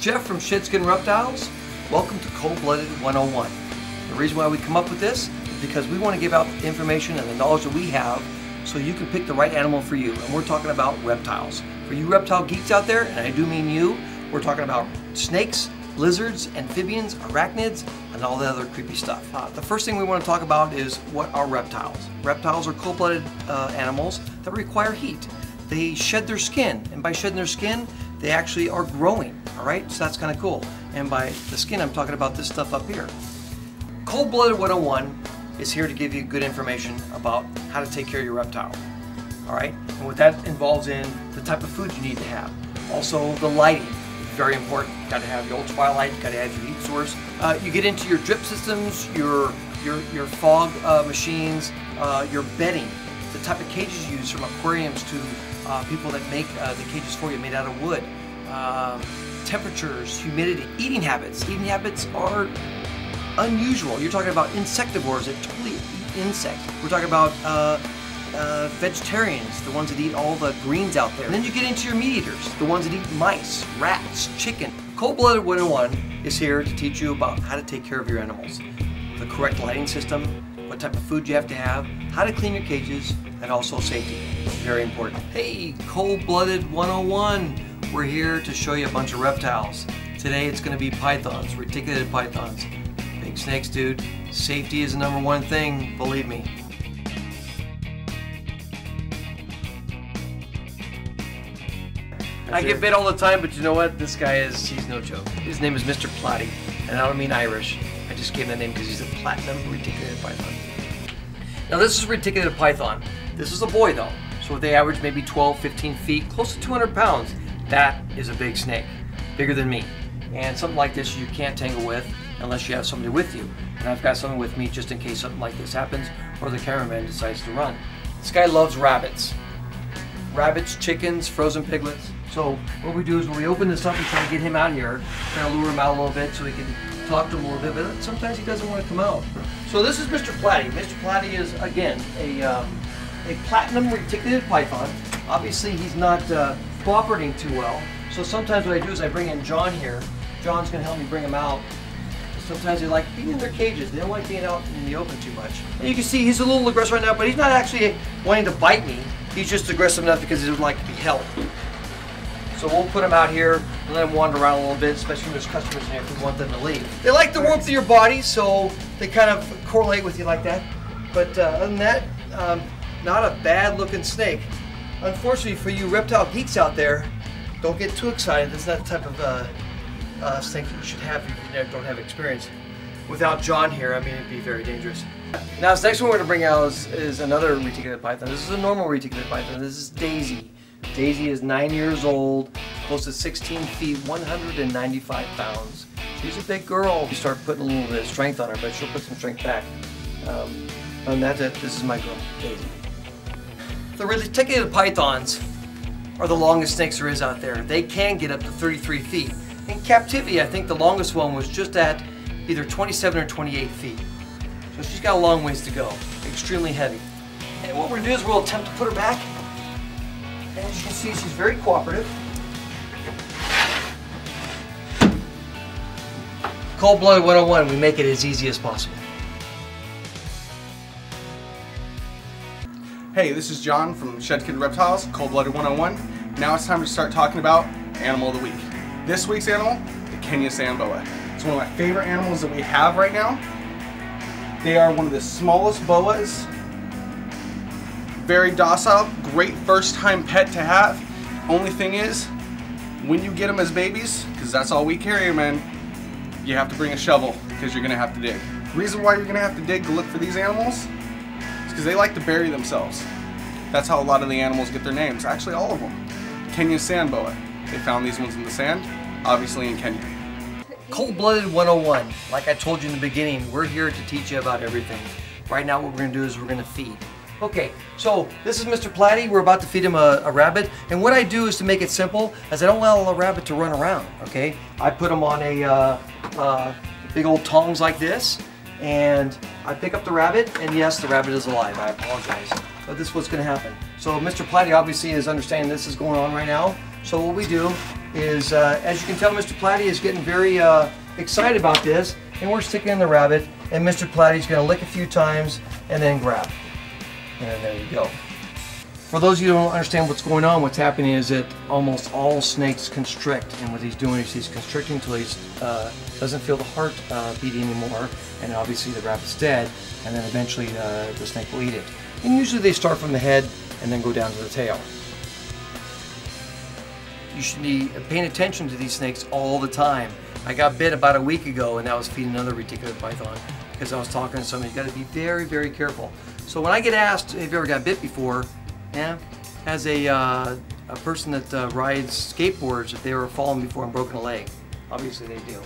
Jeff from Shedskin Reptiles. Welcome to Cold-Blooded 101. The reason why we come up with this is because we want to give out the information and the knowledge that we have so you can pick the right animal for you. And we're talking about reptiles. For you reptile geeks out there, and I do mean you, we're talking about snakes, lizards, amphibians, arachnids, and all the other creepy stuff. The first thing we want to talk about is what are reptiles. Reptiles are cold-blooded animals that require heat. They shed their skin, and by shedding their skin, they actually are growing, all right? So that's kind of cool. And by the skin, I'm talking about this stuff up here. Cold-Blooded 101 is here to give you good information about how to take care of your reptile, all right? And what that involves in the type of food you need to have. Also, the lighting. Very important. You got to have your ultraviolet, you got to have your heat source. You get into your drip systems, your fog machines, your bedding, the type of cages you use, from aquariums to people that make the cages for you made out of wood. Temperatures, humidity, eating habits. Eating habits are unusual. You're talking about insectivores that totally eat insects. We're talking about vegetarians, the ones that eat all the greens out there. And then you get into your meat eaters, the ones that eat mice, rats, chicken. Cold-Blooded 101 is here to teach you about how to take care of your animals. The correct lighting system, what type of food you have to have, how to clean your cages, and also safety. Very important. Hey, Cold-Blooded 101. We're here to show you a bunch of reptiles. Today it's going to be pythons, reticulated pythons. Big snakes, dude. Safety is the #1 thing, believe me. I get bit all the time, but you know what? This guy he's no joke. His name is Mr. Platy, and I don't mean Irish. I just gave him that name because he's a platinum reticulated python. Now this is a reticulated python. This is a boy though, so they average maybe 12, 15 feet, close to 200 pounds. That is a big snake, bigger than me. And something like this you can't tangle with unless you have somebody with you. And I've got someone with me just in case something like this happens or the cameraman decides to run. This guy loves rabbits. Rabbits, chickens, frozen piglets. So what we do is when we open this up, we try to get him out here, try to lure him out a little bit so we can talk to him a little bit, but sometimes he doesn't want to come out. So this is Mr. Platy. Mr. Platy is, again, a platinum reticulated python. Obviously he's not cooperating too well, so sometimes what I do is I bring in John here. John's going to help me bring him out. Sometimes they like being in their cages. They don't like being out in the open too much. And you can see he's a little aggressive right now, but he's not actually wanting to bite me. He's just aggressive enough because he doesn't like to be held. So we'll put them out here and let them wander around a little bit, especially when there's customers in here if we want them to leave. They like the warmth of your body, so they kind of correlate with you like that. But other than that, not a bad looking snake. Unfortunately for you reptile geeks out there, don't get too excited. That's not the type of snake that you should have if you don't have experience. Without John here, I mean, it'd be very dangerous. Now this next one we're going to bring out is another reticulated python. This is a normal reticulated python. This is Daisy. Daisy is 9 years old, close to 16 feet, 195 pounds. She's a big girl. You start putting a little bit of strength on her, but she'll put some strength back. And that's it. This is my girl, Daisy. The reticulated pythons are the longest snakes there is out there. They can get up to 33 feet. In captivity, I think the longest one was just at either 27 or 28 feet. So she's got a long ways to go. Extremely heavy. And what we're going to do is we'll attempt to put her back. And as you can see, she's very cooperative. Cold-Blooded 101, we make it as easy as possible. Hey, this is John from Shedskin Reptiles, Cold-Blooded 101. Now it's time to start talking about Animal of the Week. This week's animal, the Kenyan sand boa. It's one of my favorite animals that we have right now. They are one of the smallest boas. Very docile, great first-time pet to have. Only thing is, when you get them as babies, because that's all we carry them in, you have to bring a shovel because you're gonna have to dig. The reason why you're gonna have to dig to look for these animals is because they like to bury themselves. That's how a lot of the animals get their names. Actually, all of them. Kenyan sand boa. They found these ones in the sand, obviously in Kenya. Cold-Blooded 101. Like I told you in the beginning, we're here to teach you about everything. Right now what we're gonna do is we're gonna feed. Okay, so this is Mr. Platy. We're about to feed him a rabbit, and what I do is to make it simple, as I don't allow a rabbit to run around, okay? I put him on a big old tongs like this, and I pick up the rabbit, and yes, the rabbit is alive. I apologize, but this is what's going to happen. So Mr. Platy obviously is understanding this is going on right now, so what we do is, as you can tell, Mr. Platy is getting very excited about this, and we're sticking in the rabbit, and Mr. Platy's going to lick a few times and then grab. And then there you go. For those of you who don't understand what's going on, what's happening is that almost all snakes constrict, and what he's doing is he's constricting until he doesn't feel the heart beating anymore, and obviously the rabbit's dead, and then eventually the snake will eat it. And usually they start from the head and then go down to the tail. You should be paying attention to these snakes all the time. I got bit about a week ago, and I was feeding another reticulated python because I was talking to somebody. You got to be very, very careful. So when I get asked if you ever got bit before, yeah, as a person that rides skateboards, if they were falling before and broken a leg, obviously they do.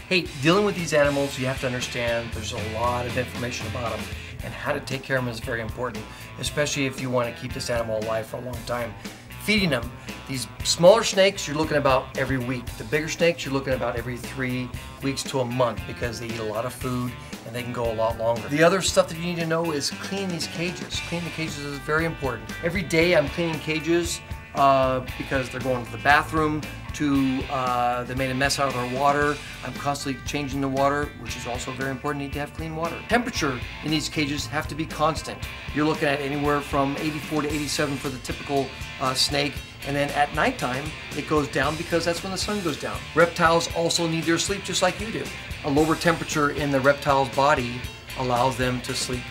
Hey, dealing with these animals, you have to understand there's a lot of information about them, and how to take care of them is very important, especially if you want to keep this animal alive for a long time. Feeding them. These smaller snakes you're looking about every week. The bigger snakes you're looking about every 3 weeks to a month because they eat a lot of food and they can go a lot longer. The other stuff that you need to know is clean these cages. Cleaning the cages is very important. Every day I'm cleaning cages because they're going to the bathroom, they made a mess out of our water. I'm constantly changing the water, which is also very important. You need to have clean water. Temperature in these cages have to be constant. You're looking at anywhere from 84 to 87 for the typical snake, and then at nighttime it goes down because that's when the sun goes down. Reptiles also need their sleep just like you do. A lower temperature in the reptile's body allows them to sleep.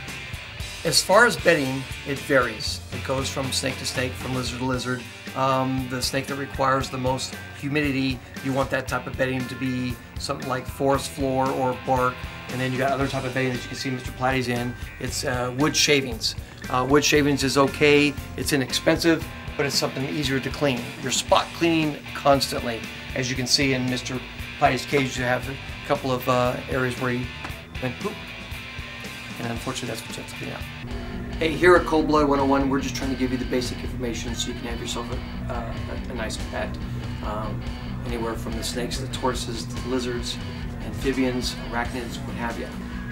As far as bedding, it varies. It goes from snake to snake, from lizard to lizard. The snake that requires the most humidity, you want that type of bedding to be something like forest floor or bark. And then you got other type of bedding that you can see Mr. Platy's in. It's wood shavings. Wood shavings is okay. It's inexpensive, but it's something easier to clean. You're spot cleaning constantly. As you can see in Mr. Platy's cage, you have a couple of areas where he went poop. And unfortunately, that's what you have to clean out. Hey, here at Cold Blood 101, we're just trying to give you the basic information so you can have yourself a nice pet. Anywhere from the snakes, the tortoises, the lizards, amphibians, arachnids, what have you.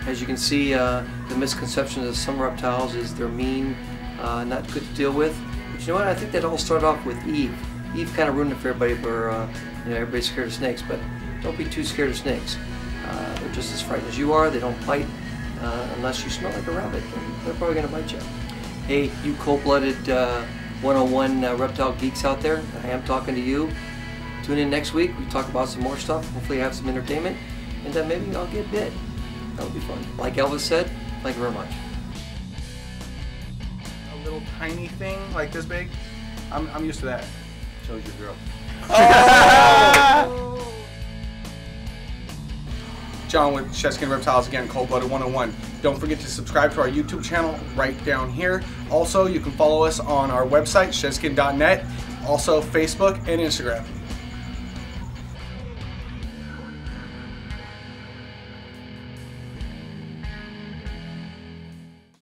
As you can see, the misconception of some reptiles is they're mean, not good to deal with. But you know what? I think that all started off with Eve. Eve kind of ruined it for everybody, where everybody's scared of snakes. But don't be too scared of snakes. They're just as frightened as you are. They don't bite. Unless you smell like a rabbit, then they're probably going to bite you. Hey, you cold-blooded 101 reptile geeks out there, I am talking to you. Tune in next week. We talk about some more stuff. Hopefully have some entertainment, and maybe I'll get bit. That'll be fun. Like Elvis said, thank you very much. A little tiny thing like this big, I'm used to that. Shows your girl. Oh! John with Shedskin Reptiles again, Cold Blooded 101. Don't forget to subscribe to our YouTube channel right down here. Also, you can follow us on our website, shedskin.net, also Facebook and Instagram.